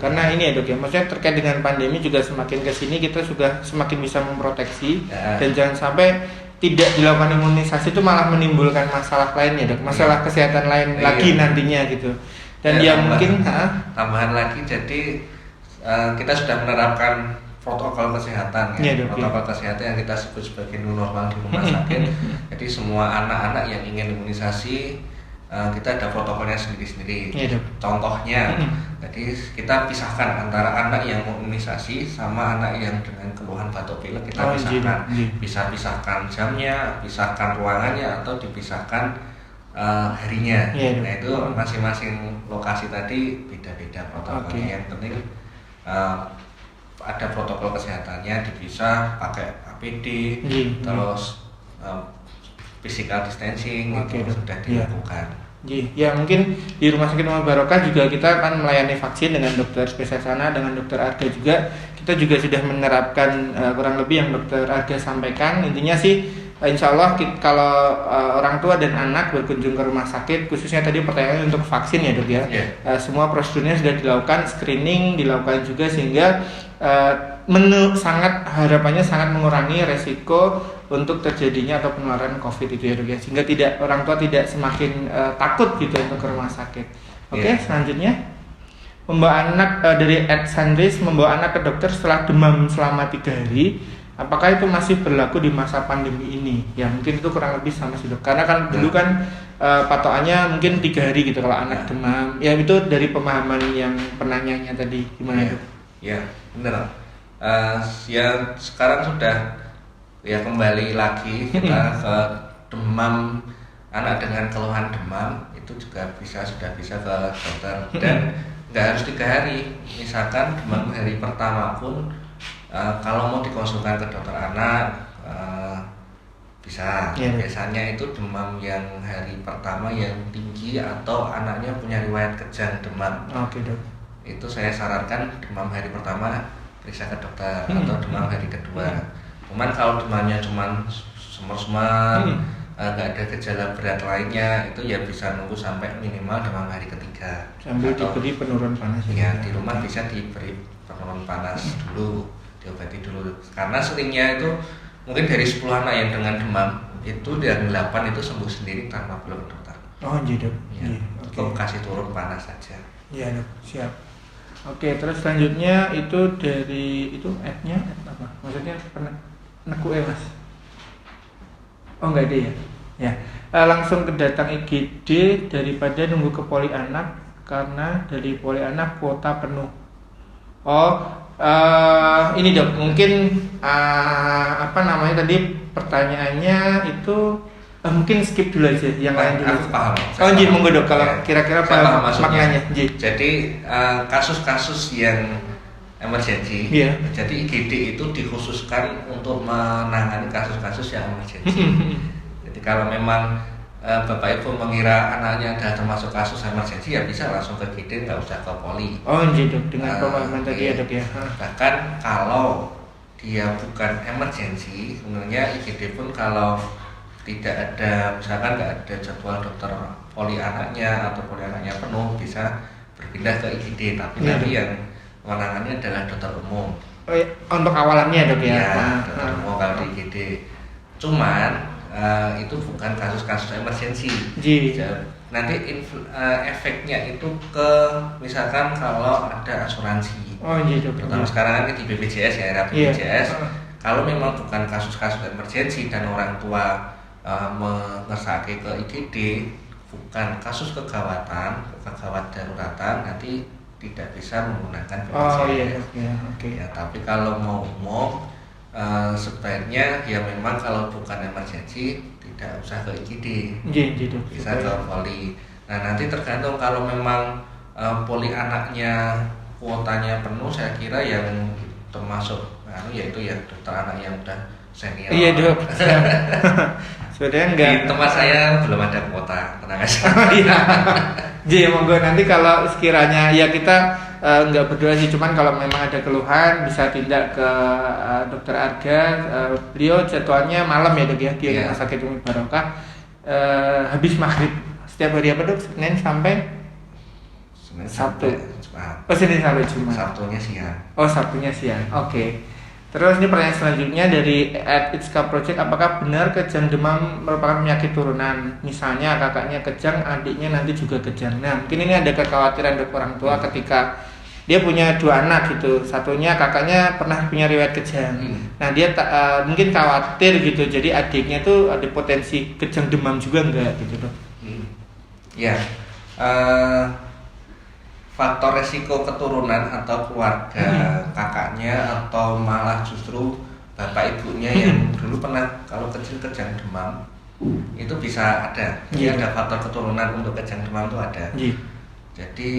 Karena ini ya dok ya, maksudnya terkait dengan pandemi juga semakin kesini kita juga semakin bisa memproteksi dan jangan sampai tidak dilakukan imunisasi itu malah menimbulkan masalah lain ya dok, masalah kesehatan lain lagi nantinya gitu. Dan mungkin tambahan lagi, jadi kita sudah menerapkan protokol kesehatan protokol kesehatan yang kita sebut sebagai new normal di rumah sakit. Jadi semua anak-anak yang ingin imunisasi kita ada protokolnya sendiri-sendiri. Contohnya, jadi kita pisahkan antara anak yang mau imunisasi sama anak yang dengan keluhan batuk pilek, kita pisahkan. Bisa pisahkan jamnya, pisahkan ruangannya, atau dipisahkan harinya. Nah itu masing-masing lokasi tadi beda-beda protokolnya. Yang penting ada protokol kesehatannya, dipisah pakai APD, terus physical distancing itu sudah dilakukan. Ya mungkin di Rumah Sakit Muhammad Barokah juga kita akan melayani vaksin dengan dokter spesialis sana, dengan dokter Arga juga. Kita juga sudah menerapkan kurang lebih yang dokter Arga sampaikan. Intinya sih insya Allah kalau orang tua dan anak berkunjung ke rumah sakit, khususnya tadi pertanyaannya untuk vaksin ya dok ya, semua prosedurnya sudah dilakukan, screening dilakukan juga, sehingga harapannya sangat mengurangi resiko untuk terjadinya atau penularan COVID itu ya dok ya, sehingga orang tua tidak semakin takut gitu untuk ke rumah sakit. Selanjutnya membawa anak dari Ed Sandris, membawa anak ke dokter setelah demam selama 3 hari, apakah itu masih berlaku di masa pandemi ini? Ya mungkin itu kurang lebih sama sih dok, karena kan dulu kan patokannya mungkin 3 hari gitu kalau anak demam. Ya itu dari pemahaman yang penanyanya tadi, gimana dok? Ya benar. Ya sekarang sudah kembali lagi kita ke demam, anak dengan keluhan demam itu juga sudah bisa ke dokter, dan nggak harus 3 hari. Misalkan demam hari pertama pun kalau mau dikonsultkan ke dokter anak Bisa. Biasanya itu demam yang hari pertama yang tinggi atau anaknya punya riwayat kejang demam. Oke, Dok. Itu saya sarankan demam hari pertama periksa ke dokter atau demam hari kedua. Cuman kalau demamnya cuman semar-semar, nggak ada gejala berat lainnya, itu ya bisa nunggu sampai minimal demam hari ketiga. Sambil diberi penurun panas. Ya, di rumah bisa diberi penurun panas dulu, diobati dulu. Karena seringnya itu mungkin dari 10 anak yang dengan demam itu dari 8 itu sembuh sendiri tanpa perlu ke dokter. Oh, iya, Dok. Ya, cukup kasih turun panas saja. Iya, Dok. Siap. Oke, terus selanjutnya itu dari itu ad-nya apa? Maksudnya neku Mas? Oh, enggak ada ya? Ya. Langsung kedatang IGD daripada nunggu ke poli anak karena dari poli anak kuota penuh. Oh, ini Dok, mungkin apa namanya tadi pertanyaannya itu mungkin skip dulu aja yang lain dulu. Aku paham. Oh, Ji, monggo Dok, kalau kira-kira paham maknanya. Jadi kasus-kasus yang emergensi. Yeah. Jadi IGD itu dikhususkan untuk menangani kasus-kasus yang emergensi. Jadi kalau memang Bapak Ibu mengira anaknya adalah termasuk kasus emergensi, ya bisa langsung ke IGD, nggak usah ke poli. Oh, iya, Dok, dengan pemahaman tadi ya, Dok ya. Bahkan kalau dia bukan emergensi, sebenarnya IGD pun kalau tidak ada, misalkan nggak ada jadwal dokter poli anaknya atau poli anaknya penuh, bisa berpindah ke IGD. Tapi nanti yang menangani adalah dokter umum. Oh, ya, untuk awalannya, Dok ya. Dokter umum kalau di IGD. Cuman itu bukan kasus-kasus emergensi. Nanti efeknya itu ke misalkan kalau ada asuransi. Oh, iya, Dok. Terutama sekarang kan di BPJS ya, era BPJS. Kalau memang bukan kasus-kasus emergensi dan orang tua mengersake ke IGD, bukan kasus kegawatan daruratan, nanti tidak bisa menggunakan BPJS. Oh, iya, oke. Ya, tapi kalau mau umum sebaiknya ya memang kalau bukan emergensi tidak usah ke IGD. Bisa ke poli. Nah, nanti tergantung kalau memang poli anaknya kuotanya penuh, saya kira yang termasuk yaitu ya dokter anak yang udah senior. Iya, Dok. Sebenarnya enggak. Di tempat saya belum ada kuota, tenang aja. Iya. Jadi monggo nanti kalau sekiranya ya kita enggak berdoa sih, cuman kalau memang ada keluhan bisa tindak ke Dokter Arga. Beliau jadwalnya malam ya, Dok ya, di Rumah Sakit Umi Barokah. Habis maghrib setiap hari apa, Dok? Senin sampai Sabtu. Oh, Senin sampai Jumat. Sabtunya siang. Oh, Sabtunya siang. Oke. Terus ini pertanyaan selanjutnya dari @itska project, apakah benar kejang demam merupakan penyakit turunan? Misalnya kakaknya kejang, adiknya nanti juga kejang. Nah, mungkin ini ada kekhawatiran dari orang tua ketika dia punya 2 anak gitu. Satunya kakaknya pernah punya riwayat kejang. Nah, dia mungkin khawatir gitu. Jadi adiknya tuh ada potensi kejang demam juga enggak gitu, Dok? Ya. Faktor resiko keturunan atau keluarga kakaknya atau malah justru bapak ibunya yang dulu pernah kalau kecil kejang demam itu bisa ada. Jadi ada faktor keturunan untuk kejang demam itu ada. Jadi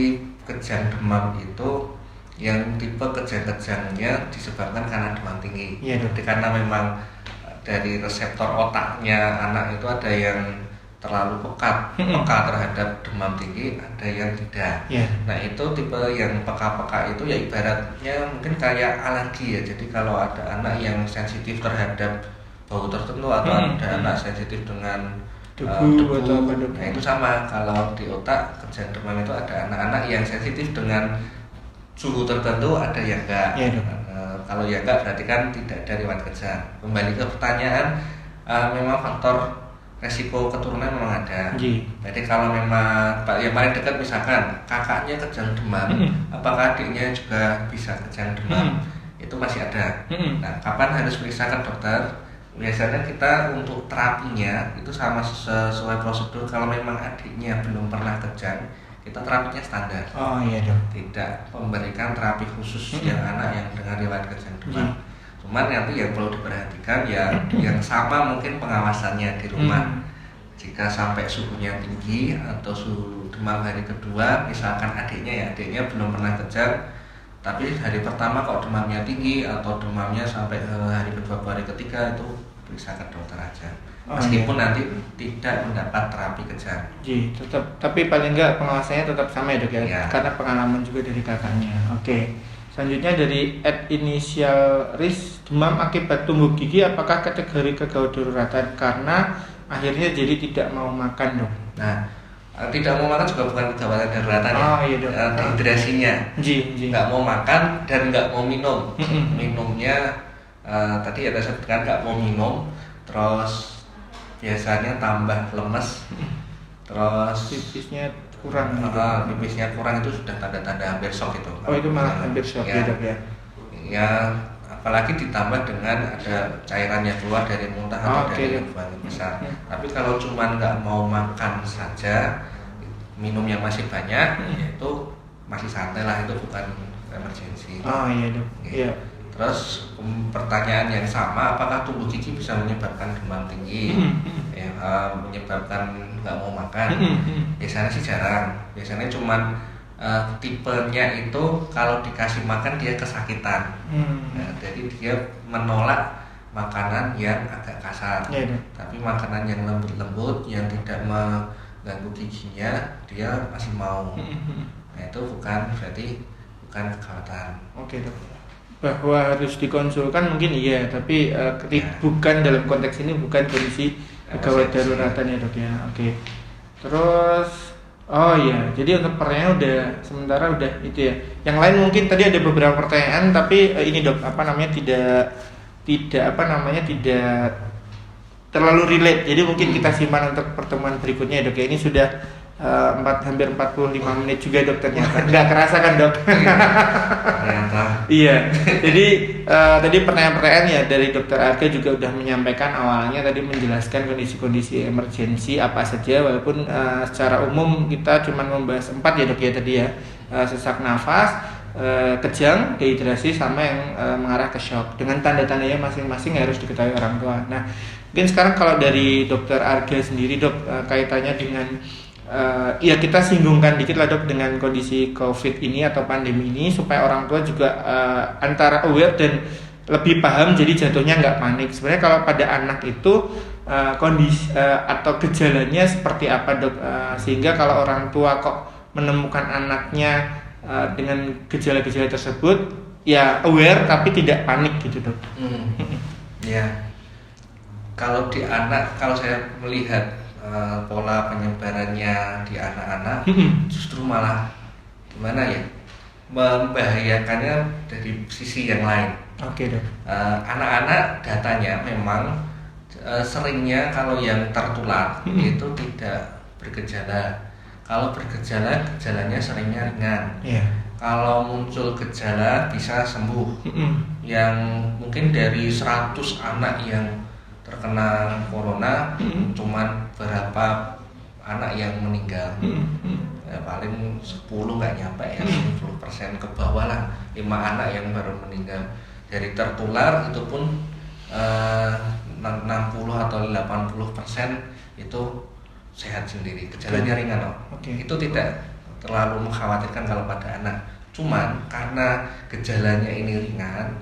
kejang demam itu yang tipe kejang-kejangnya disebabkan karena demam tinggi. Jadi karena memang dari reseptor otaknya anak itu ada yang terlalu peka terhadap demam tinggi, ada yang tidak. Nah, itu tipe yang peka-peka itu ya ibaratnya mungkin kayak alergi ya. Jadi kalau ada anak yang sensitif terhadap bau tertentu atau ada anak sensitif dengan debu atau apa, nah itu sama. Kalau di otak kejang demam itu ada anak-anak yang sensitif dengan suhu tertentu, ada yang enggak. Kalau yang enggak berarti kan tidak ada riwayat kejang. Kembali ke pertanyaan, memang faktor resiko keturunan memang ada. Jadi kalau memang yang paling dekat misalkan kakaknya kejang demam, apakah adiknya juga bisa kejang demam? Itu masih ada. Nah, kapan harus periksa ke dokter? Biasanya kita untuk terapinya itu sama sesuai prosedur. Kalau memang adiknya belum pernah kejang, kita terapinya standar. Oh iya, Dok. Tidak memberikan terapi khusus yang anak yang dengan riwayat kejang demam. Cuman nanti yang perlu diperhatikan ya yang sama mungkin pengawasannya di rumah. Jika sampai suhunya tinggi atau suhu demam hari kedua, misalkan adiknya belum pernah kejang, tapi hari pertama kok demamnya tinggi atau demamnya sampai hari kedua hari ketiga, itu periksa ke dokter aja. Meskipun nanti tidak mendapat terapi kejar. Ji, tetap, tapi paling enggak pengawasannya tetap sama ya dok ya, karena pengalaman juga dari kakaknya. Oke. Selanjutnya dari initial risk, demam akibat tumbuh gigi, apakah kategori kegawat daruratan karena akhirnya jadi tidak mau makan dok? Nah, tidak mau makan juga bukan kegawat daruratan ya. Iya dok. Dehidrasinya. Ji. Nggak mau makan dan nggak mau minum. Minumnya tadi ada sebutkan nggak mau minum, terus biasanya tambah lemes, terus pipisnya kurang. Pipisnya kurang itu sudah tanda-tanda hampir shock itu. Oh itu malah hampir shock ya dok ya. Ya apalagi ditambah dengan ada cairan yang keluar dari muntah atau dari buang besar. Tapi kalau cuma nggak mau makan saja, minum yang masih banyak, itu masih santai lah, itu bukan emergensi. Iya dok. Iya. Terus pertanyaan yang sama, apakah tumbuh gigi bisa menyebabkan demam tinggi, menyebabkan nggak mau makan? Biasanya sih jarang. Biasanya cuman tipenya itu kalau dikasih makan dia kesakitan. Jadi dia menolak makanan yang agak kasar. Tapi makanan yang lembut-lembut yang tidak mengganggu giginya dia masih mau. Nah itu berarti bukan kekhawatiran. Oke dok. Bahwa harus dikonsulkan mungkin iya, tapi bukan dalam konteks ini, bukan kondisi gawat daruratan ya dok ya. Oke. Terus jadi untuk pertanyaan udah sementara udah itu ya. Yang lain mungkin tadi ada beberapa pertanyaan, tapi ini dok tidak terlalu relate. Jadi mungkin kita simpan untuk pertemuan berikutnya ya dok ya. Ini sudah hampir 45 menit juga dok ternyata. Nggak kerasa kan dok? Iya. Jadi tadi pertanyaan-pertanyaan ya dari dokter Arga juga udah menyampaikan awalnya tadi menjelaskan kondisi-kondisi emergensi apa saja, walaupun secara umum kita cuma membahas 4 ya dok ya tadi ya. Sesak nafas, kejang, dehidrasi, sama yang mengarah ke shock. Dengan tanda-tandanya masing-masing harus diketahui orang tua. Nah, mungkin sekarang kalau dari dokter Arga sendiri dok, kaitannya dengan kita singgungkan dikit lah dok dengan kondisi COVID ini atau pandemi ini supaya orang tua juga antara aware dan lebih paham, jadi jatuhnya nggak panik. Sebenarnya kalau pada anak itu kondisi atau gejalanya seperti apa dok, sehingga kalau orang tua kok menemukan anaknya dengan gejala-gejala tersebut ya aware tapi tidak panik gitu dok. Ya, kalau di anak, kalau saya melihat pola penyebarannya di anak-anak justru malah gimana ya, membahayakannya dari sisi yang lain. Oke dok. Anak-anak datanya memang seringnya kalau yang tertular itu tidak bergejala. Kalau bergejala, gejalanya seringnya ringan. Kalau muncul gejala bisa sembuh. Yang mungkin dari 100 anak yang terkena corona, cuman berapa anak yang meninggal. Paling 10 nggak nyampe ya, 10% ke bawah lah, 5 anak yang baru meninggal. Dari tertular itu pun 60 atau 80% itu sehat sendiri, gejalanya ringan loh. Itu tidak terlalu mengkhawatirkan kalau pada anak. Cuman karena gejalanya ini ringan,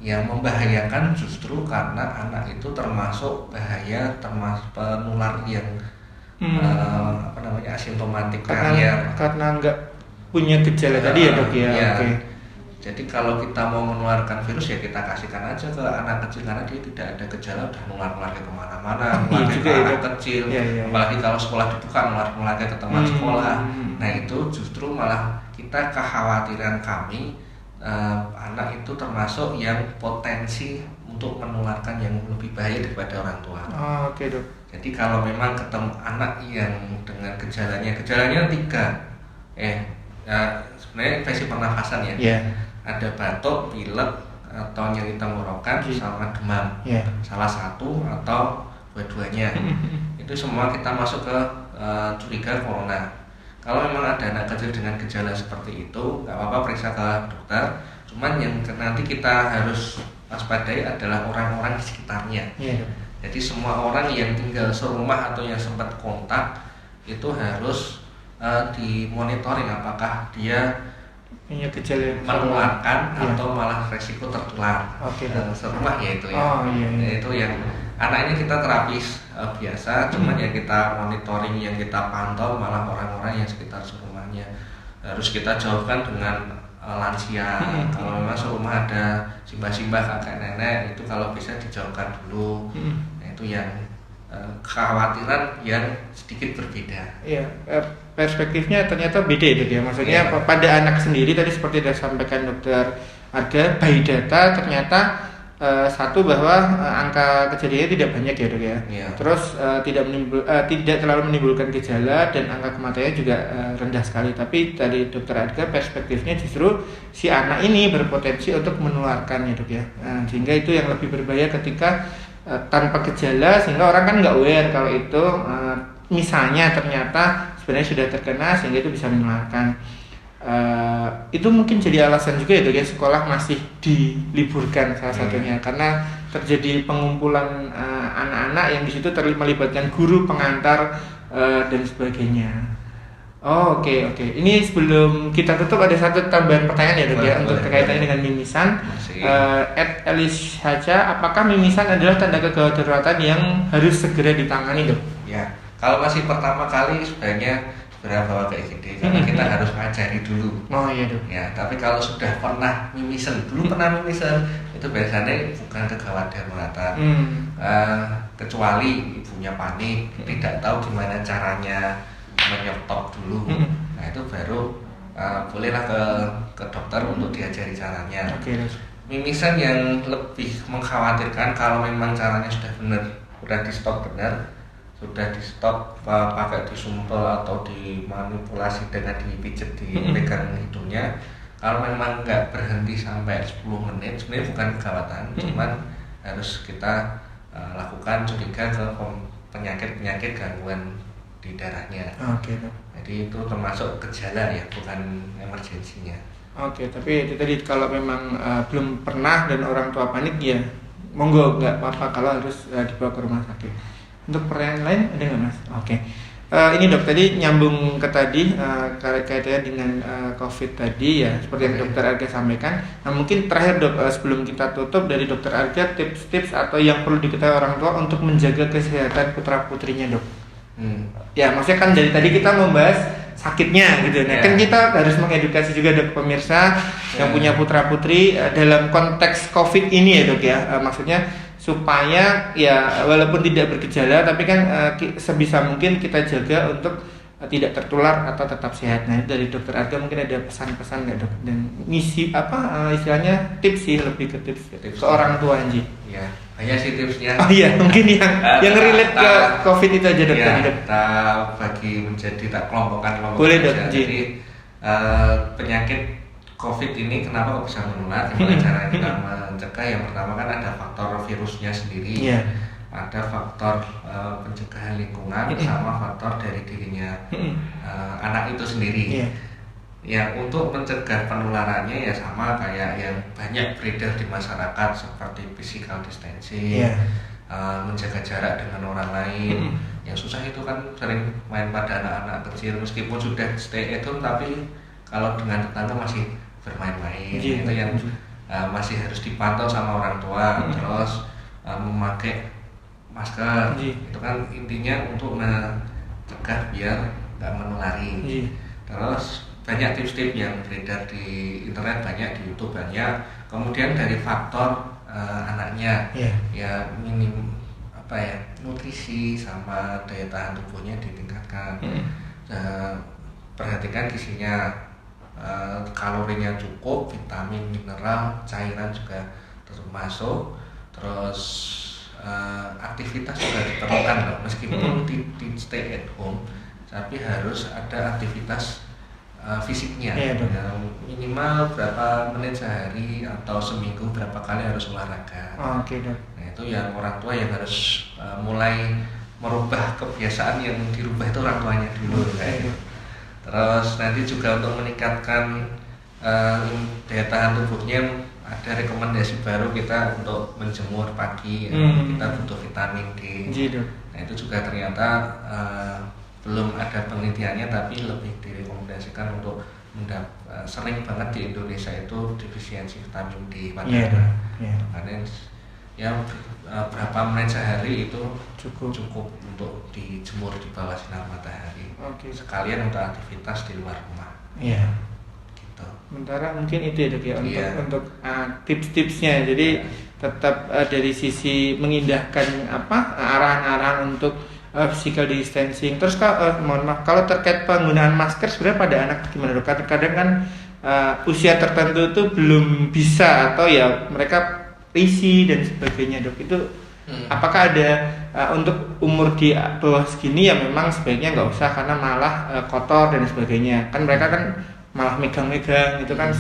yang membahayakan justru karena anak itu termasuk bahaya, termasuk penular yang asimptomatik karena nggak punya gejala tadi ya dok ya. Jadi kalau kita mau menularkan virus ya kita kasihkan aja ke anak kecil, karena dia tidak ada gejala udah nular ke kemana-mana, nular ke anak kecil. Apalagi kalau sekolah dibuka, nular ke teman sekolah. Nah itu justru malah kita kekhawatiran kami, anak itu termasuk yang potensi untuk menularkan yang lebih bahaya daripada orang tua. Oke dok. Jadi kalau memang ketemu anak yang dengan gejalanya 3, sebenarnya infeksi pernafasan ya. Ada batuk, pilek, atau nyeri tenggorokan sama demam. Salah satu atau dua-duanya. Itu semua kita masuk ke curiga corona. Kalau memang ada anak kecil dengan gejala seperti itu, nggak apa-apa periksa ke dokter. Cuman yang nanti kita harus waspadai adalah orang-orang di sekitarnya. Jadi semua orang yang tinggal serumah atau yang sempat kontak itu harus dimonitoring apakah dia punya gejala menularkan atau malah resiko tertular. Serumah ya itu ya. Itu yang anak ini kita terapis biasa, cuman yang kita monitoring, yang kita pantau malah orang-orang yang sekitar rumahnya. Harus kita jauhkan dengan lansia. Kalau memang serumah ada simbah-simbah, kakek nenek, itu kalau bisa dijauhkan dulu. Nah, itu yang kekhawatiran yang sedikit berbeda. Iya, perspektifnya ternyata beda itu ya. Maksudnya pada anak sendiri tadi seperti yang disampaikan dokter, ada by data ternyata satu bahwa angka kejadiannya tidak banyak ya dok ya. Terus tidak terlalu menimbulkan gejala dan angka kematiannya juga rendah sekali. Tapi dari dokter Adga perspektifnya justru si anak ini berpotensi untuk menularkan ya dok ya. Sehingga itu yang lebih berbahaya ketika tanpa gejala, sehingga orang kan nggak aware kalau itu misalnya ternyata sebenarnya sudah terkena sehingga itu bisa menularkan. Itu mungkin jadi alasan juga ya dok ya, sekolah masih diliburkan salah satunya karena terjadi pengumpulan anak-anak yang di situ melibatkan guru, pengantar dan sebagainya. Oke. Ini sebelum kita tutup ada satu tambahan pertanyaan ya dok ya untuk kaitannya dengan mimisan. Elis Haja, apakah mimisan adalah tanda kegawat daruratan yang harus segera ditangani dok? Ya, kalau masih pertama kali sebenarnya bawa ke IGD karena kita harus ngajari dulu. Oh iya dok. Ya, tapi kalau sudah pernah mimisan, itu biasanya bukan kegawat daruratan. Kecuali ibunya panik, tidak tahu gimana caranya menyetop dulu. Nah, itu baru bolehlah ke dokter untuk diajari caranya. Mimisan yang lebih mengkhawatirkan kalau memang caranya sudah benar, sudah di stop benar, sudah di stop pakai disumpel atau dimanipulasi dengan dipijat, dipegang hidungnya. Kalau memang nggak berhenti sampai 10 menit, sebenarnya bukan kegawatan, cuman harus kita lakukan curiga ke penyakit gangguan di darahnya. Jadi itu termasuk gejala ya, bukan emergensinya. Tapi itu tadi kalau memang belum pernah dan orang tua panik ya monggo, nggak apa-apa kalau harus dibawa ke rumah sakit. Untuk pertanyaan lain ada nggak mas? Ini dok, tadi nyambung ke tadi kaitannya dengan COVID tadi ya, seperti yang dokter Arga sampaikan. Nah mungkin terakhir dok, sebelum kita tutup dari dokter Arga, tips-tips atau yang perlu diketahui orang tua untuk menjaga kesehatan putra putrinya dok. Ya maksudnya kan dari tadi kita membahas sakitnya gitu. Nah kan kita harus mengedukasi juga dok pemirsa yang punya putra putri dalam konteks COVID ini ya dok ya. Maksudnya supaya ya walaupun tidak bergejala tapi kan sebisa mungkin kita jaga untuk tidak tertular atau tetap sehat. Nah dari dokter Arga mungkin ada pesan-pesan nggak dok, dan misi istilahnya tips sih, lebih ke tips ke orang tua Anji. Ya banyak sih tipsnya. Mungkin yang relate ke COVID itu aja dok. Kita bagi menjadi kelompokkan. Boleh dok. Jadi penyakit COVID ini kenapa kok bisa menular? Gimana cara kita mencegah? Yang pertama kan ada faktor virusnya sendiri, ada faktor pencegahan lingkungan, sama faktor dari dirinya anak itu sendiri. Ya untuk mencegah penularannya ya sama kayak yang banyak beredar di masyarakat seperti physical distancing, menjaga jarak dengan orang lain. Yang susah itu kan sering main pada anak-anak kecil, meskipun sudah stay at home tapi kalau dengan tetangga masih bermain-main. Itu yang masih harus dipantau sama orang tua. Terus memakai masker, itu kan intinya untuk mencegah biar nggak menulari. Terus banyak tips-tips yang beredar di internet, banyak di YouTube, banyak. Kemudian dari faktor anaknya, ya minim nutrisi sama daya tahan tubuhnya ditingkatkan. Perhatikan gizinya, kalorinya cukup, vitamin, mineral, cairan juga termasuk. Terus aktivitas juga diperlukan loh, meskipun di stay at home tapi harus ada aktivitas fisiknya. Minimal berapa menit sehari atau seminggu berapa kali harus olahraga. Nah itu yang orang tua yang harus mulai merubah kebiasaan yang dirubah itu orang tuanya dulu. Terus nanti juga untuk meningkatkan daya tahan tubuhnya ada rekomendasi baru kita untuk menjemur pagi. Kita butuh vitamin D. Nah itu juga ternyata belum ada penelitiannya tapi lebih direkomendasikan untuk sering banget di Indonesia itu defisiensi vitamin D pada anak. Karena ya berapa menit sehari itu cukup untuk dijemur di bawah sinar matahari. Sekalian untuk aktivitas di luar rumah. Iya. Gitu. Sementara mungkin itu ya dok ya untuk tips-tipsnya. Jadi tetap dari sisi mengindahkan arahan-arahan untuk physical distancing. Terus mohon maaf, kalau terkait penggunaan masker sebenarnya pada anak gimana dok? Kadang-kadang kan usia tertentu itu belum bisa atau ya mereka risih dan sebagainya dok. Itu apakah ada untuk umur di bawah segini ya memang sebaiknya nggak usah karena malah kotor dan sebagainya. Kan mereka kan malah megang-megang itu kan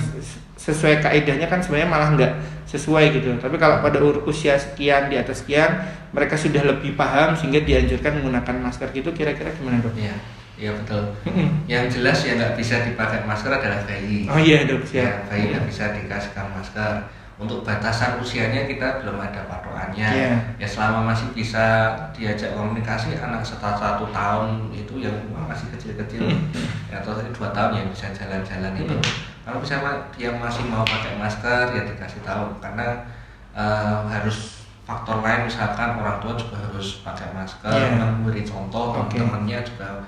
sesuai kaidahnya kan sebenarnya malah nggak sesuai gitu. Tapi kalau pada usia sekian di atas sekian mereka sudah lebih paham sehingga dianjurkan menggunakan masker gitu, kira-kira gimana dok? Iya betul. Yang jelas ya nggak bisa dipakai masker adalah bayi. Oh iya dok ya. Bayi nggak bisa dikasihkan masker. Untuk batasan usianya kita belum ada patokannya. Ya selama masih bisa diajak komunikasi, anak setelah 1 tahun itu yang masih kecil-kecil atau 2 tahun yang bisa jalan-jalan itu. Kalau bisa dia masih mau pakai masker ya dikasih tahu karena harus faktor lain, misalkan orang tua juga harus pakai masker, memberi contoh teman-temannya juga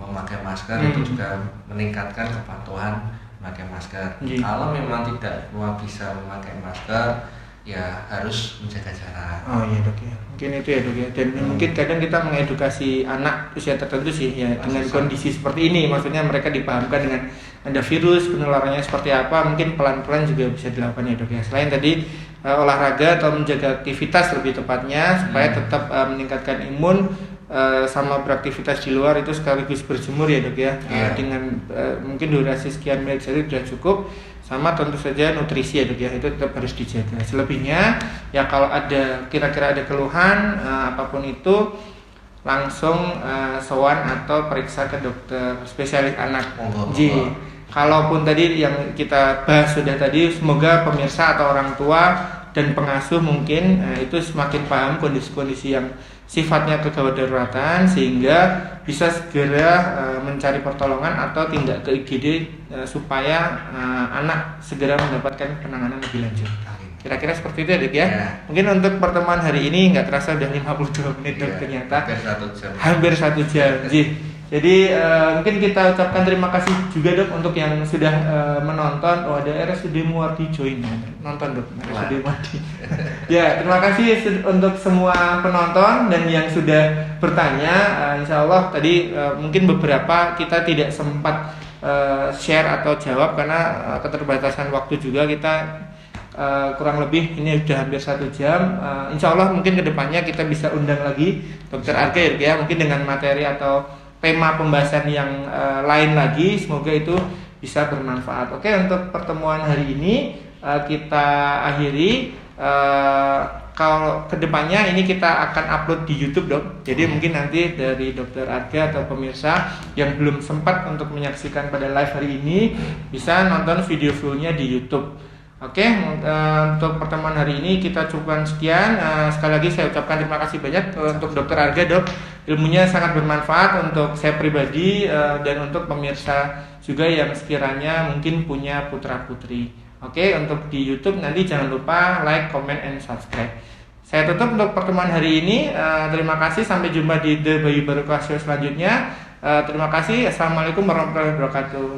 memakai masker, itu juga meningkatkan kepatuhan memakai masker. Kalau memang tidak bisa memakai masker ya harus menjaga jarak. Oh iya dok ya, mungkin itu ya dok ya. Dan mungkin kadang kita mengedukasi anak usia tertentu sih ya dengan kondisi seperti ini, maksudnya mereka dipahamkan dengan ada virus, penularannya seperti apa, mungkin pelan-pelan juga bisa dilakukan ya dok ya. Selain tadi olahraga atau menjaga aktivitas lebih tepatnya supaya tetap meningkatkan imun, sama beraktivitas di luar itu sekaligus berjemur ya dok ya. Dengan mungkin durasi sekian menit saja sudah cukup. Sama tentu saja nutrisi ya dok ya, itu tetap harus dijaga. Selebihnya ya kalau ada kira-kira ada keluhan apapun itu langsung sowan atau periksa ke dokter spesialis anak. Kalaupun tadi yang kita bahas sudah tadi, semoga pemirsa atau orang tua dan pengasuh mungkin itu semakin paham kondisi-kondisi yang sifatnya kegawat daruratan sehingga bisa segera mencari pertolongan atau tindak ke IGD supaya anak segera mendapatkan penanganan lebih lanjut. Kira-kira seperti itu ya dok ya. Mungkin untuk pertemuan hari ini nggak terasa udah 52 menit dok, ternyata hampir 1 jam. Jadi mungkin kita ucapkan terima kasih juga dok untuk yang sudah menonton. Oh ada RSUD Muwardi join nonton dok, RSUD Muwardi. Ya terima kasih untuk semua penonton dan yang sudah bertanya. Insya Allah tadi mungkin beberapa kita tidak sempat share atau jawab karena keterbatasan waktu juga kita. Kurang lebih ini sudah hampir 1 jam. Insya Allah mungkin kedepannya kita bisa undang lagi Dokter Arga ya, mungkin dengan materi atau tema pembahasan yang lain lagi. Semoga itu bisa bermanfaat. Oke, untuk pertemuan hari ini kita akhiri. Kalau kedepannya ini kita akan upload di YouTube dok. Jadi mungkin nanti dari Dokter Arga atau pemirsa yang belum sempat untuk menyaksikan pada live hari ini bisa nonton video fullnya di YouTube. Oke, untuk pertemuan hari ini kita cukupkan sekian. Sekali lagi saya ucapkan terima kasih banyak untuk Dokter Arga dok. Ilmunya sangat bermanfaat untuk saya pribadi dan untuk pemirsa juga yang sekiranya mungkin punya putra putri. Oke, untuk di YouTube nanti jangan lupa like, comment, and subscribe. Saya tutup untuk pertemuan hari ini. Terima kasih, sampai jumpa di The Bayu Barokah Show selanjutnya. Terima kasih. Assalamualaikum warahmatullahi wabarakatuh.